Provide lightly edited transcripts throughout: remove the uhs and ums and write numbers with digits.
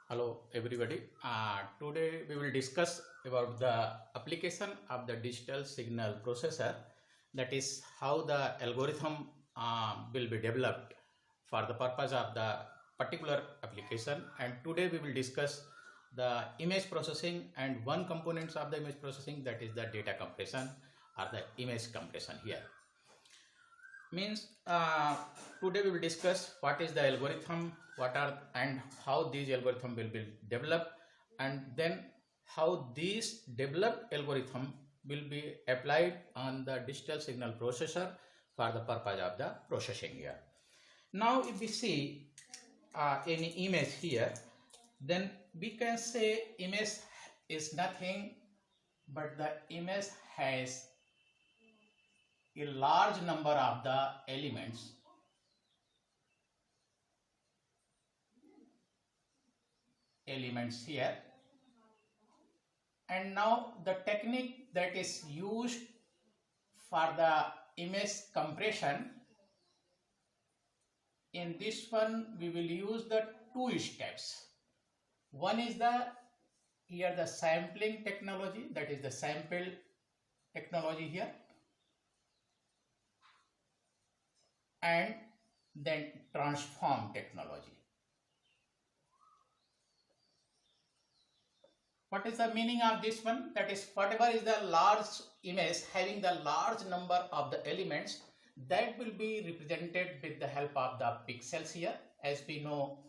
Hello everybody. Today we will discuss about the application of the digital signal processor, that is how the algorithm will be developed for the purpose of the particular application. And today we will discuss the image processing and one components of the image processing, that is the data compression or the image compression here. Means today we will discuss what is the algorithm, what are and how these algorithm will be developed, and then how these developed algorithm will be applied on the digital signal processor for the purpose of the processing here. Now if we see any image here, then we can say image is nothing but the image has a large number of the elements here. And now the technique that is used for the image compression, in this one we will use the two steps. One is the sampling technology, that is the sample technology here, and then transform technology. What is the meaning of this one? That is, whatever is the large image having the large number of the elements, that will be represented with the help of the pixels here, as we know.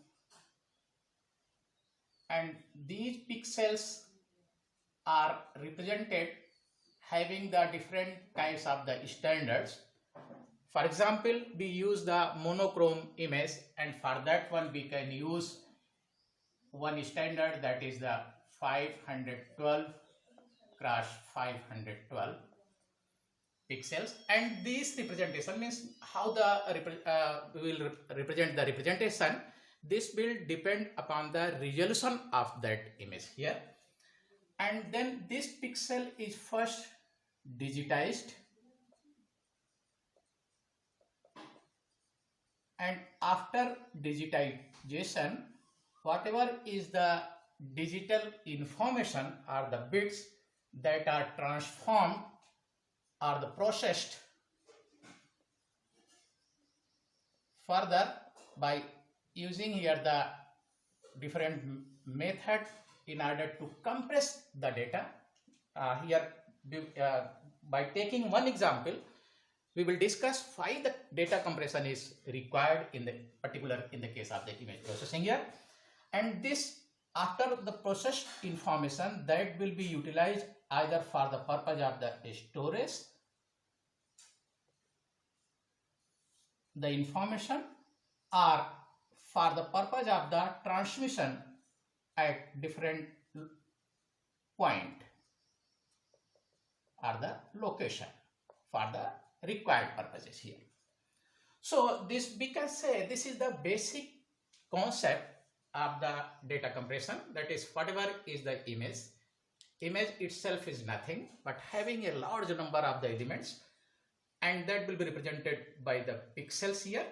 And these pixels are represented having the different types of the standards. For example, we use the monochrome image, and for that one we can use one standard, that is the 512 cross 512 pixels. And this representation means how we will represent the representation. This will depend upon the resolution of that image here. And then this pixel is first digitized, and after digitization, whatever is the digital information or the bits that are transformed or the processed further by using here the different method in order to compress the data. By taking one example, we will discuss why the data compression is required in the case of the image processing here. And this, after the processed information, that will be utilized either for the purpose of the storage the information, or for the purpose of the transmission at different point or the location for the required purposes here. So this, we can say, this is the basic concept of the data compression, that is, whatever is the image itself is nothing but having a large number of the elements, and that will be represented by the pixels here.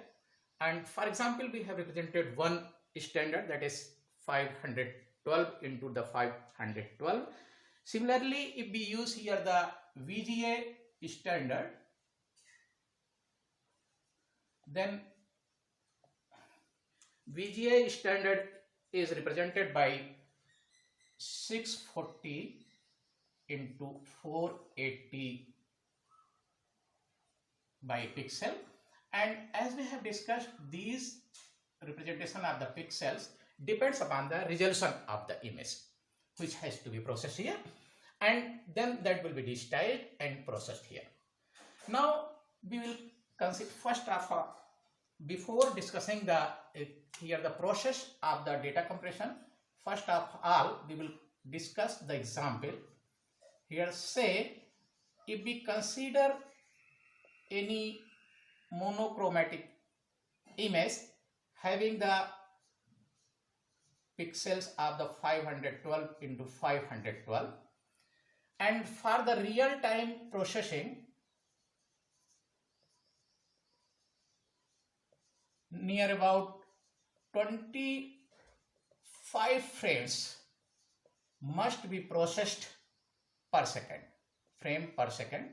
And for example, we have represented one standard, that is 512 into the 512. Similarly, if we use here the VGA standard, then VGA standard is represented by 640 into 480 by pixel. And as we have discussed, these representation of the pixels depends upon the resolution of the image, which has to be processed here, and then that will be digitized and processed here. Now we will consider first of all, before discussing the process of the data compression, first of all we will discuss the example here. Say if we consider any monochromatic image having the pixels of the 512 into 512, and for the real time processing, near about 25 5 frames must be processed per second. Frame per second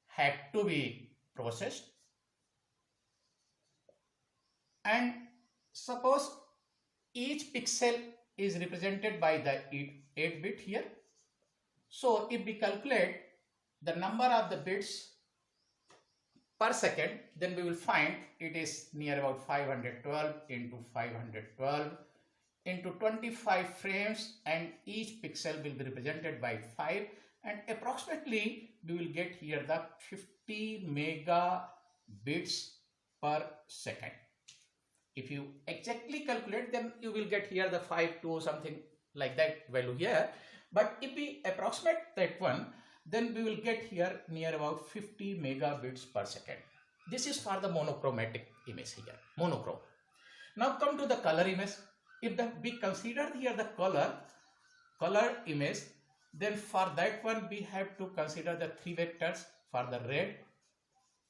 had to be processed. And suppose each pixel is represented by the 8 bit here. So if we calculate the number of the bits per second, then we will find it is near about 512 into 512 into 25 frames, and each pixel will be represented by 5, and approximately we will get here the 50 megabits per second. If you exactly calculate, then you will get here the 5 something like that value here. But if we approximate that one, then we will get here near about 50 megabits per second. This is for the monochromatic image here, monochrome. Now come to the color image. If we consider here the color image, then for that one we have to consider the 3 vectors for the red,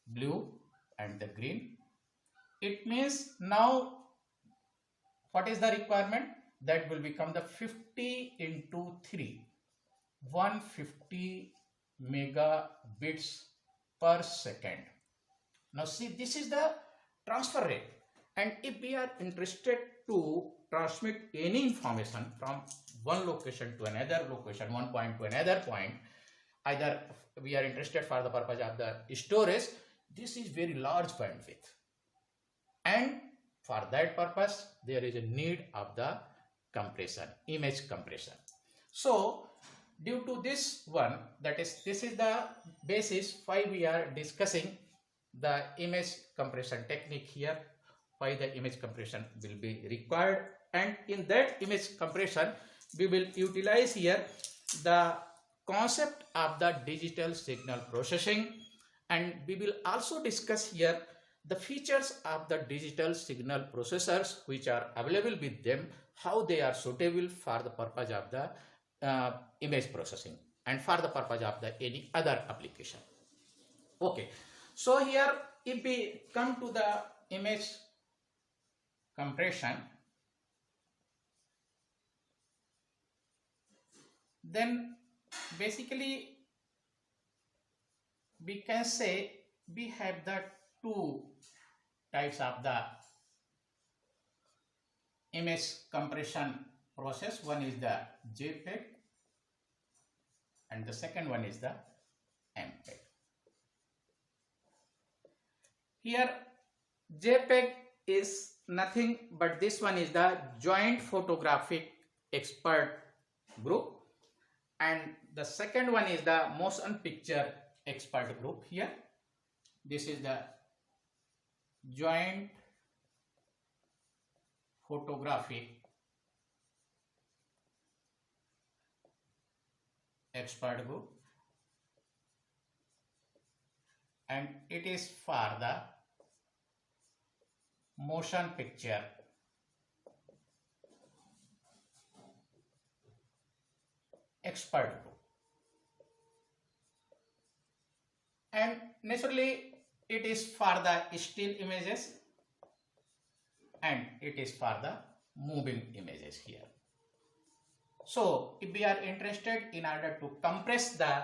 blue and the green. It means now what is the requirement? That will become the 50 into 3, 150 megabits per second. Now see, this is the transfer rate, and if we are interested to transmit any information from one location to another location, one point to another point, either we are interested for the purpose of the storage, this is very large bandwidth, and for that purpose there is a need of the compression, image compression. So due to this one, that is, this is the basis why we are discussing the image compression technique here, why the image compression will be required. And in that image compression we will utilize here the concept of the digital signal processing, and we will also discuss here the features of the digital signal processors which are available with them, how they are suitable for the purpose of the image processing and for the purpose of the any other application. Okay, so here if we come to the image compression, then basically we can say we have the 2 types of the image compression process. One is the JPEG and the second one is the MPEG. Here JPEG is nothing but this one is the Joint Photographic Expert Group, and the second one is the Motion Picture Expert Group. Here this is the Joint Photographic Expert Group, and it is for the Motion Picture Expert Group. And naturally it is for the still images and it is for the moving images here. So if we are interested in order to compress the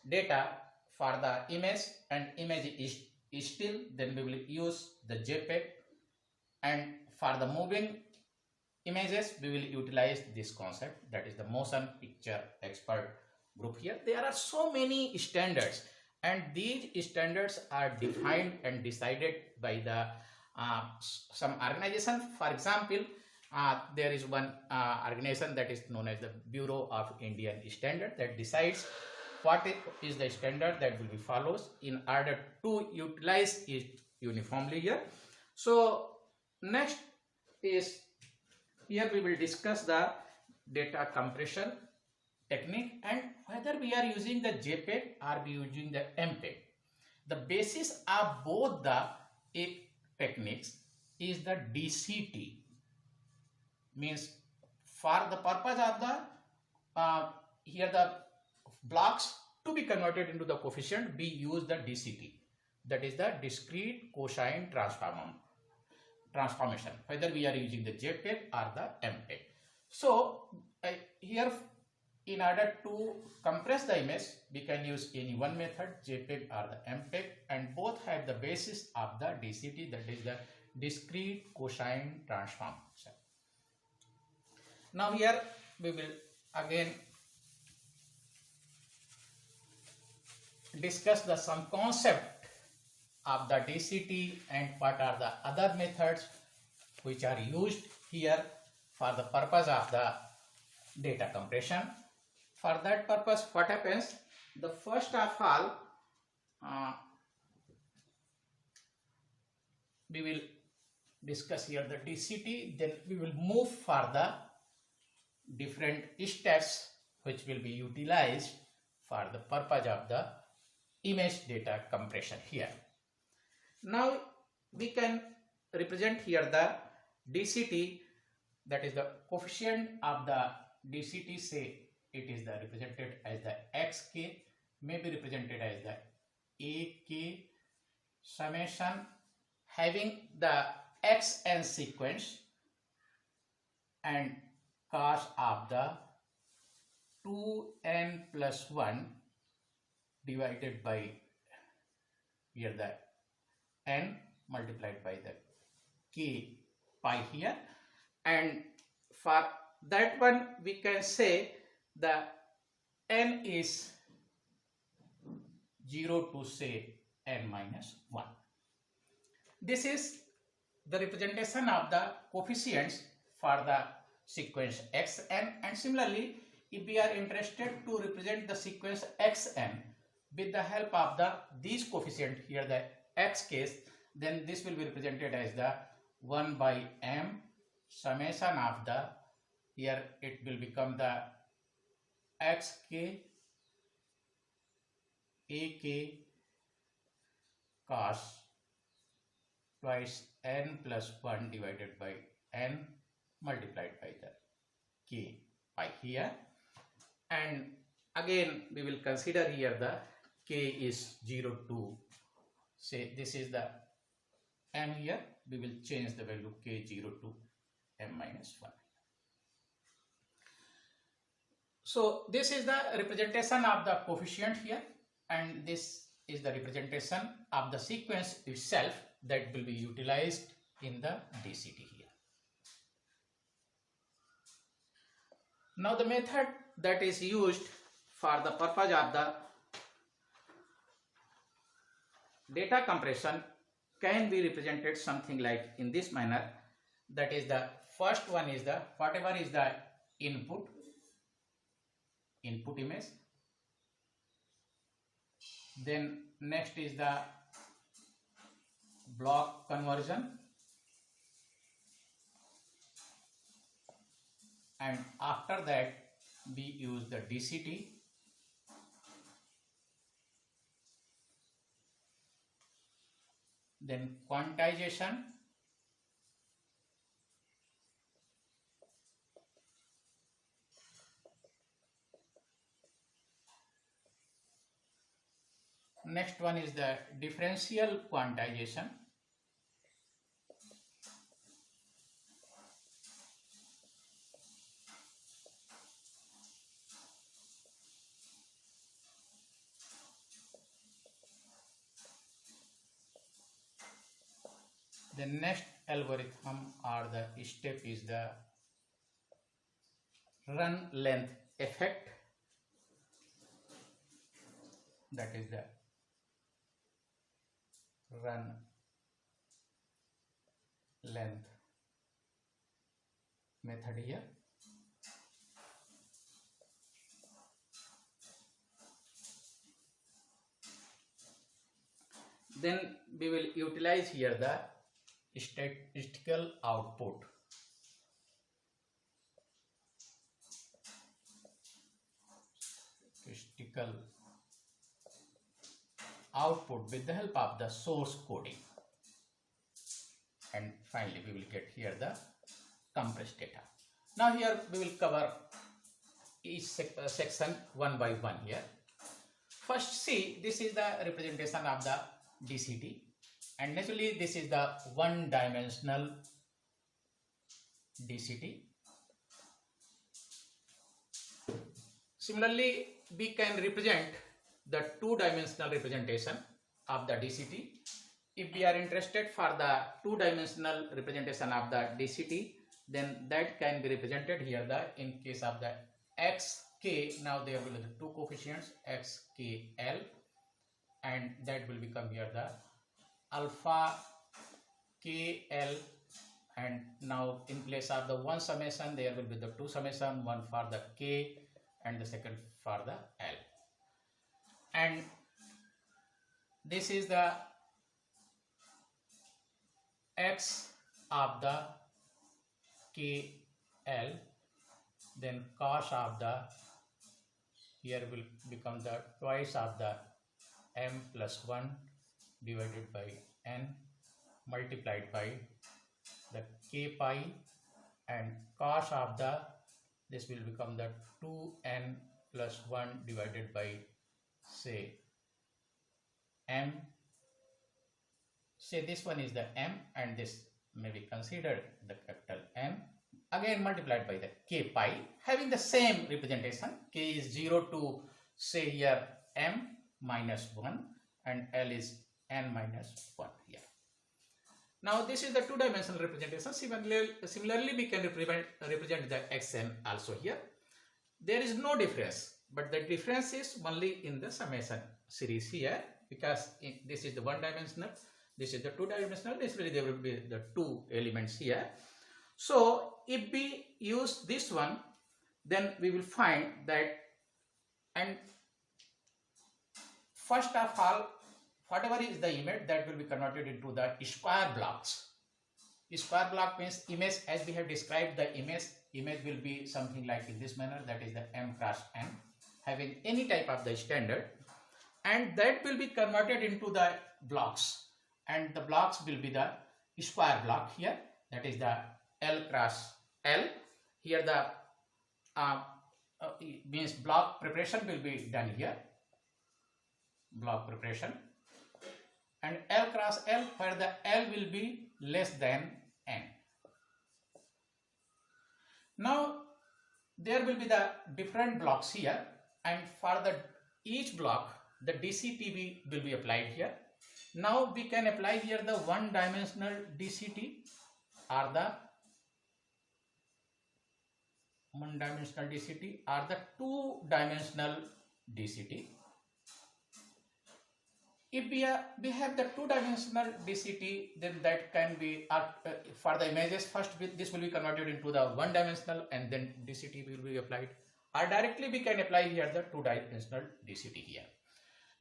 data for the image and image is still, then we will use the JPEG, and for the moving images we will utilize this concept, that is the Motion Picture Expert Group. Here there are so many standards, and these standards are defined and decided by the some organization. For example, there is one organization that is known as the Bureau of Indian Standard that decides what is the standard that will be followed in order to utilize it uniformly here. So next is, here we will discuss the data compression technique and whether we are using the JPEG or we are using the MPEG. The basis of both the techniques is the DCT, means for the purpose of the here the blocks to be converted into the coefficient, we use the DCT, that is the discrete cosine transform. transformation, whether we are using the JPEG or the MPEG. So here, in order to compress the image, we can use any one method, JPEG or the MPEG, and both have the basis of the DCT, that is the discrete cosine transform. Now here we will again discuss some concept of the DCT and what are the other methods which are used here for the purpose of the data compression. For that purpose, what happens? The first of all, we will discuss here the DCT, then we will move for the different steps which will be utilized for the purpose of the image data compression here. Now we can represent here the DCT, that is the coefficient of the DCT, say it is represented as the xk, may be represented as the ak summation having the xn sequence and cos of the 2n plus 1 divided by here the n multiplied by the k pi here, and for that one we can say the n is 0 to say n minus 1. This is the representation of the coefficients for the sequence xn, and similarly if we are interested to represent the sequence xn with the help of these coefficient here, the x case, then this will be represented as the 1 by m summation of the, here it will become the xk ak cos twice n plus 1 divided by n multiplied by the k pi here, and again we will consider here the k is 0 to, say this is the m here, we will change the value k 0 to m minus 1. So this is the representation of the coefficient here, and this is the representation of the sequence itself that will be utilized in the DCT here. Now the method that is used for the purpose of the data compression can be represented something like in this manner, that is the first one is the whatever is the input image, then next is the block conversion, and after that we use the DCT, then quantization, next one is the differential quantization, the next algorithm or the step is the run length effect, that is the run length method here. Then we will utilize here the statistical output. Statistical output with the help of the source coding, and finally we will get here the compressed data. Now here we will cover each section one by one here. First, see, this is the representation of the DCT. And naturally this is the one dimensional DCT. Similarly, we can represent the two-dimensional representation of the DCT. If we are interested for the two-dimensional representation of the DCT, then that can be represented here in case of the xk. Now there will be the two coefficients xkl, and that will become here the alpha kl, and now in place of the one summation there will be the two summation, one for the k and the second for the L. And this is the x of the KL, then cos of the, here will become the twice of the m plus 1 divided by n multiplied by the k pi, and cos of the, this will become the 2n plus 1 divided by, say, m. Say this one is the m, and this may be considered the capital M, again multiplied by the k pi, having the same representation. K is 0 to, say here, m minus 1, and L is n minus 1 here. Now this is the two-dimensional representation. Similarly, we can represent the xn also here. There is no difference, but the difference is only in the summation series here, because this is the one-dimensional, this is the two-dimensional. Basically, there will be the two elements here. So if we use this one, then we will find that, and first of all, whatever is the image, that will be converted into the square blocks. Square block means image, as we have described the image will be something like in this manner, that is the m cross n, having any type of the standard, and that will be converted into the blocks, and the blocks will be the square block here, that is the L cross L. Here the means block preparation will be done here, block preparation, and L cross L, where the L will be less than n. Now there will be the different blocks here, and for the each block the DCT will be applied here. Now we can apply here the one-dimensional DCT or the one-dimensional DCT or the two-dimensional DCT. If we have the two-dimensional DCT, then that can be for the images. First, this will be converted into the one-dimensional, and then DCT will be applied. Or directly we can apply here the two-dimensional DCT here.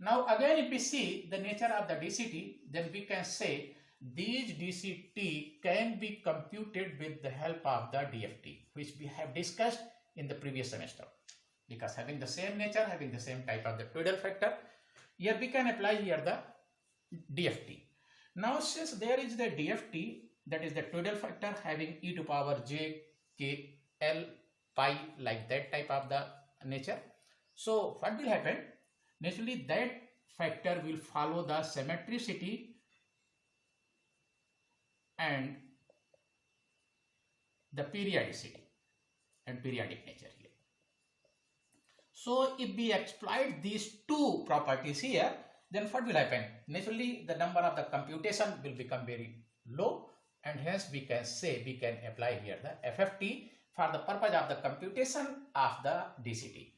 Now again, if we see the nature of the DCT, then we can say these DCT can be computed with the help of the DFT, which we have discussed in the previous semester. Because having the same nature, having the same type of the Twiddle factor, here we can apply here the DFT. Now since there is the DFT, that is the Twiddle factor having e to power j k l pi, like that type of the nature. So what will happen? Naturally that factor will follow the symmetricity and the periodicity and periodic nature here. So if we exploit these two properties here, then what will happen? Naturally the number of the computation will become very low, and hence we can say we can apply here the FFT for the purpose of the computation of the DCT.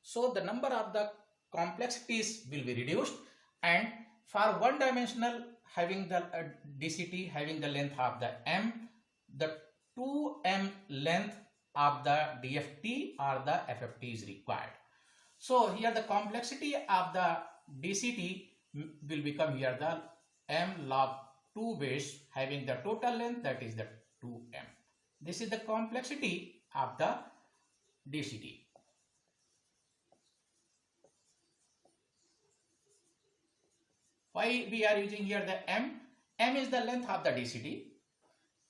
So the number of the complexities will be reduced, and for one dimensional having the DCT having the length of the m, the 2m length of the DFT or the FFT is required. So here the complexity of the DCT will become here the m log 2 base having the total length, that is the 2m. This is the complexity of the DCT. Why we are using here the m? M is the length of the DCT,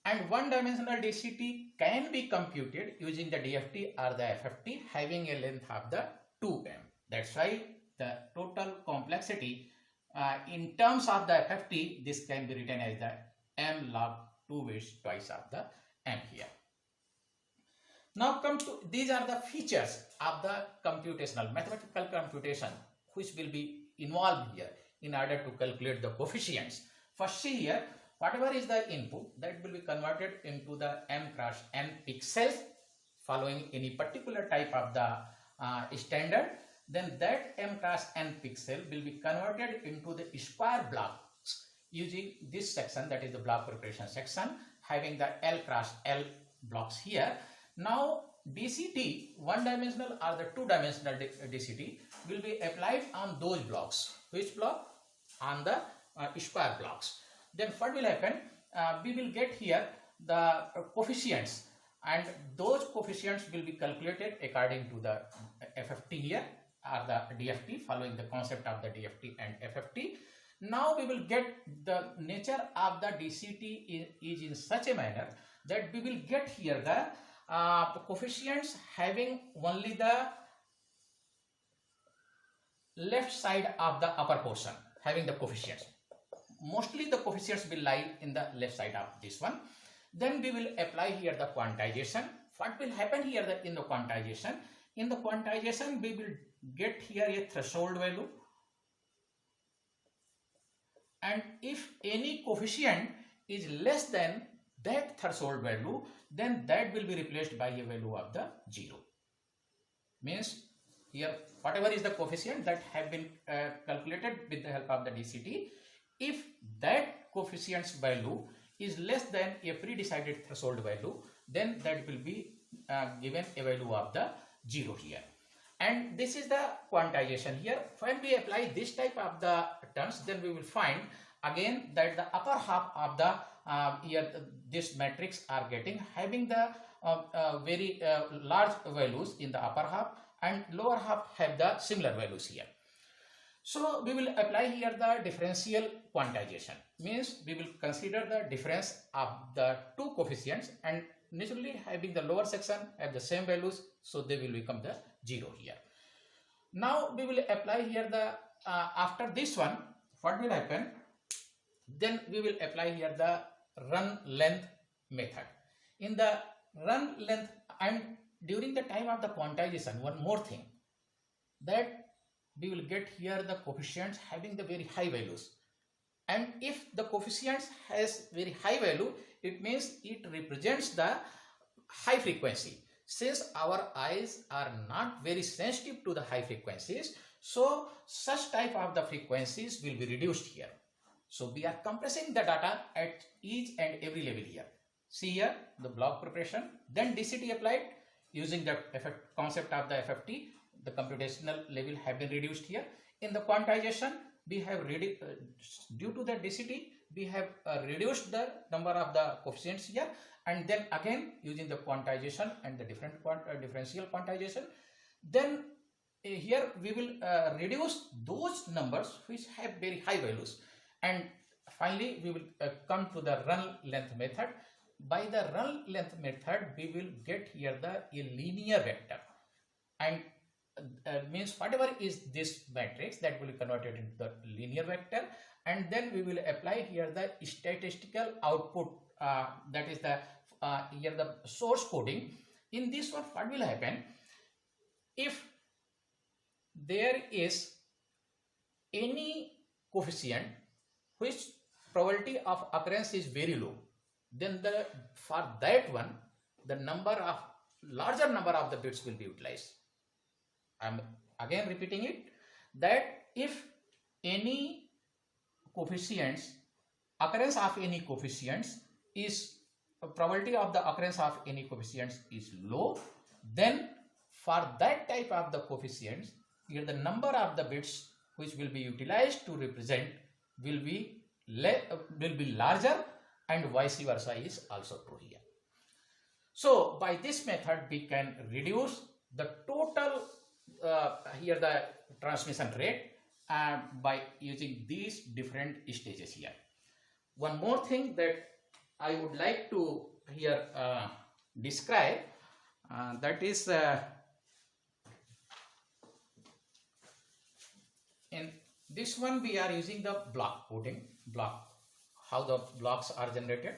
and one-dimensional DCT can be computed using the DFT or the FFT having a length of the 2m. That's why the total complexity in terms of the FFT, this can be written as the m log 2 bits twice of the m here. Now come to, these are the features of the computational, mathematical computation which will be involved here in order to calculate the coefficients. First, see here, whatever is the input, that will be converted into the m cross n pixels following any particular type of the standard. Then that m cross n pixel will be converted into the square blocks using this section, that is the block preparation section, having the L cross L blocks here. Now DCT, one dimensional or the two dimensional DCT will be applied on those blocks. Which block? On the square blocks. Then what will happen? We will get here the coefficients, and those coefficients will be calculated according to the FFT here or the DFT, following the concept of the DFT and FFT. Now we will get the nature of the DCT is in such a manner that we will get here the coefficients having only the left side of the upper portion, having the coefficients. Mostly the coefficients will lie in the left side of this one. Then we will apply here the quantization. What will happen here in the quantization? In the quantization, we will get here a threshold value. And if any coefficient is less than that threshold value, then that will be replaced by a value of the 0. Means here whatever is the coefficient that have been calculated with the help of the DCT, if that coefficient's value is less than a pre-decided threshold value, then that will be given a value of the 0 here. And this is the quantization here. When we apply this type of the terms, then we will find again that the upper half of the here this matrix are getting having the very large values in the upper half, and lower half have the similar values here. So we will apply here the differential quantization. Means we will consider the difference of the two coefficients, and naturally having the lower section have the same values, so they will become the 0 here. Now we will apply here the after this one, what will happen? Then we will apply here the run length method. In the run length, and during the time of the quantization, one more thing, that we will get here the coefficients having the very high values. And if the coefficients has very high value, it means it represents the high frequency. Since our eyes are not very sensitive to the high frequencies, so such type of the frequencies will be reduced here. So we are compressing the data at each and every level here. See here the block preparation, then DCT applied using the concept of the FFT. The computational level have been reduced here. In the quantization, we have due to the DCT, we have reduced the number of the coefficients here, and then again using the quantization and the differential quantization, then here we will reduce those numbers which have very high values, and finally we will come to the run length method. By the run length method, we will get here a linear vector, and means whatever is this matrix, that will be converted into the linear vector, and then we will apply here the statistical output, that is the here the source coding. In this one, what will happen? If there is any coefficient which probability of occurrence is very low, then for that one the larger number of the bits will be utilized. I am again repeating it, that if any coefficients, occurrence of any coefficients is, probability of the occurrence of any coefficients is low, then for that type of the coefficients, here the number of the bits which will be utilized to represent will be larger, and vice versa is also true here. So by this method we can reduce the total here the transmission rate by using these different stages here. One more thing that I would like to here describe, that is in This one we are using the block coding, how the blocks are generated.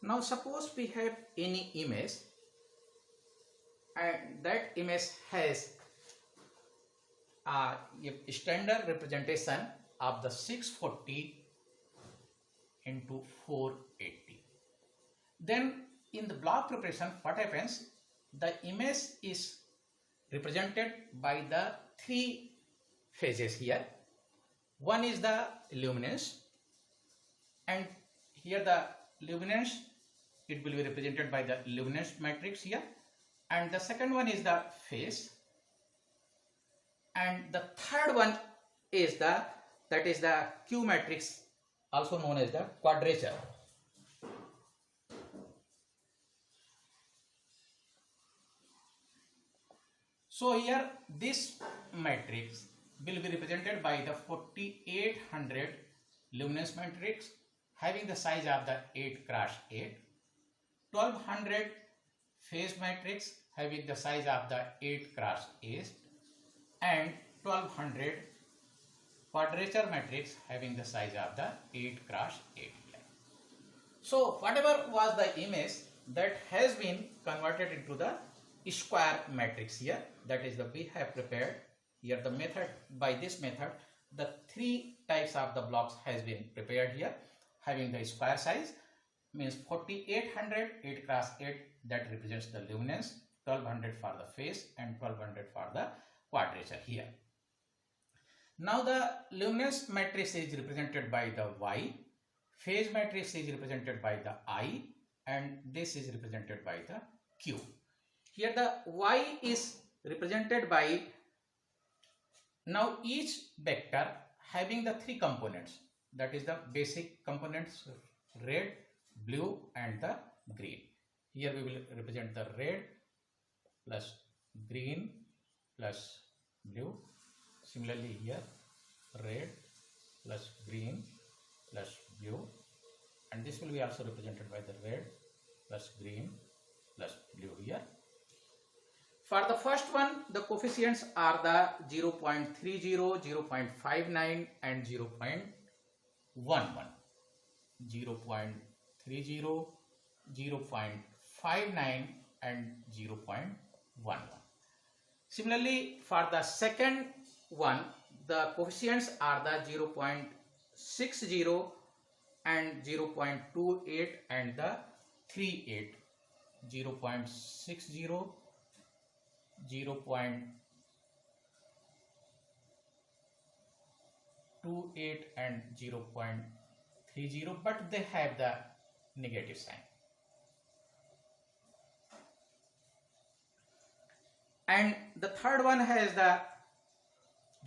Now suppose we have any image and that image has a standard representation of the 640 into 480. Then in the block preparation, what happens? The image is represented by the three phases here. One is the luminance, and here the luminance, it will be represented by the luminance matrix here, and the second one is the phase, and the third one is the Q matrix, also known as the quadrature. So here this matrix will be represented by the 4800 luminance matrix having the size of the 8 cross 8, 1200 phase matrix having the size of the 8 cross 8, and 1200 quadrature matrix having the size of the 8 cross 8. So whatever was the image that has been converted into the square matrix here, that is the we have prepared here the method. By this method the three types of the blocks has been prepared here having the square size, means 4800 8 cross 8 that represents the luminance, 1200 for the phase and 1200 for the quadrature here. Now the luminance matrix is represented by the Y, phase matrix is represented by the I, and this is represented by the Q. Here the Y is represented by, now each vector having the three components, that is the basic components, red, blue and the green. Here we will represent the red plus green plus blue. Similarly here red plus green plus blue, and this will be also represented by the red plus green plus blue here. For the first one, the coefficients are the 0.30, 0.59 and 0.11. 0.30, 0.59 and 0.11. Similarly, for the second one, the coefficients are the 0.60 and 0.28 and the 38. 0.60, 0.28 and 0.30, but they have the negative sign. And the third one has the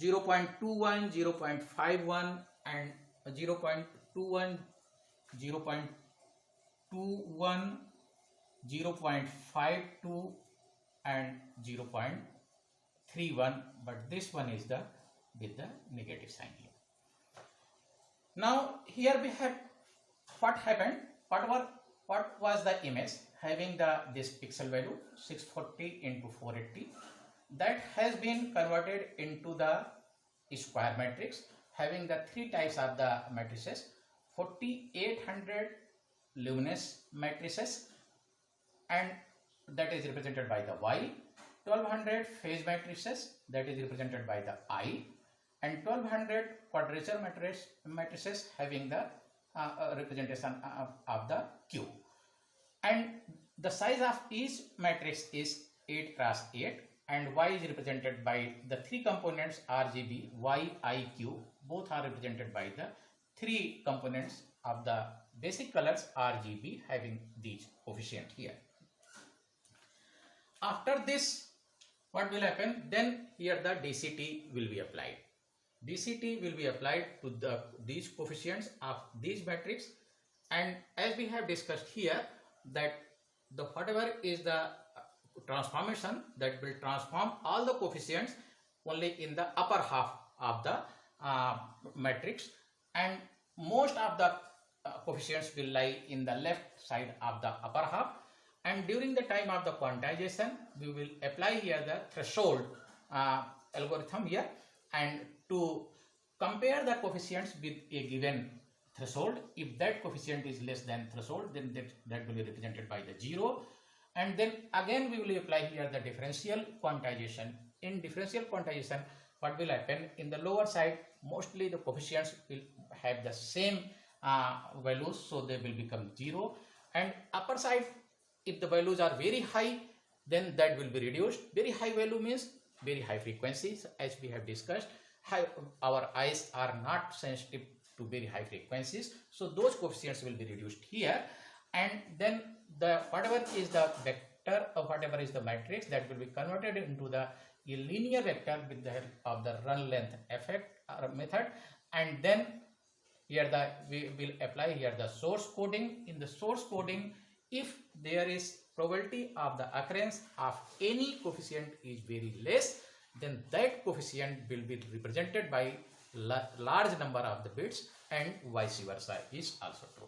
0.21, 0.51 and 0.21, 0.21, 0.52 and 0.31, but this one is the with the negative sign here. Now here we have what happened, what was the image having this pixel value 640 into 480, that has been converted into the square matrix having the three types of the matrices: 4800 luminous matrices, and that is represented by the Y, 1200 phase matrices that is represented by the I, and 1200 quadrature matrices having the representation of the Q. And the size of each matrix is 8 cross 8, and Y is represented by the three components RGB, Y, I, Q. Both are represented by the three components of the basic colors RGB having these coefficient here. after this, what will happen? Then here the DCT will be applied. DCT will be applied to these coefficients of these matrix, and as we have discussed here, that the whatever is the transformation that will transform all the coefficients only in the upper half of the matrix, and most of the coefficients will lie in the left side of the upper half. And during the time of the quantization, we will apply here the threshold algorithm here, and to compare the coefficients with a given threshold. If that coefficient is less than threshold, then that will be represented by the 0. And then again we will apply here the differential quantization. In differential quantization, what will happen? In the lower side, mostly the coefficients will have the same values, so they will become 0. And upper side, if the values are very high, then that will be reduced. Very high value means very high frequencies, as we have discussed. Our eyes are not sensitive to very high frequencies, so those coefficients will be reduced here. And then the whatever is the vector or whatever is the matrix, that will be converted into the a linear vector with the help of the run length effect method. And then here we will apply here the source coding. In the source coding, if there is probability of the occurrence of any coefficient is very less, then that coefficient will be represented by large number of the bits, and vice versa is also true.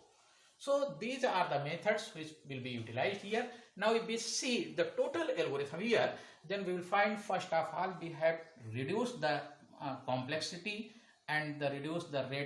So these are the methods which will be utilized here. Now if we see the total algorithm here, then we will find first of all we have reduced the complexity and reduced the rate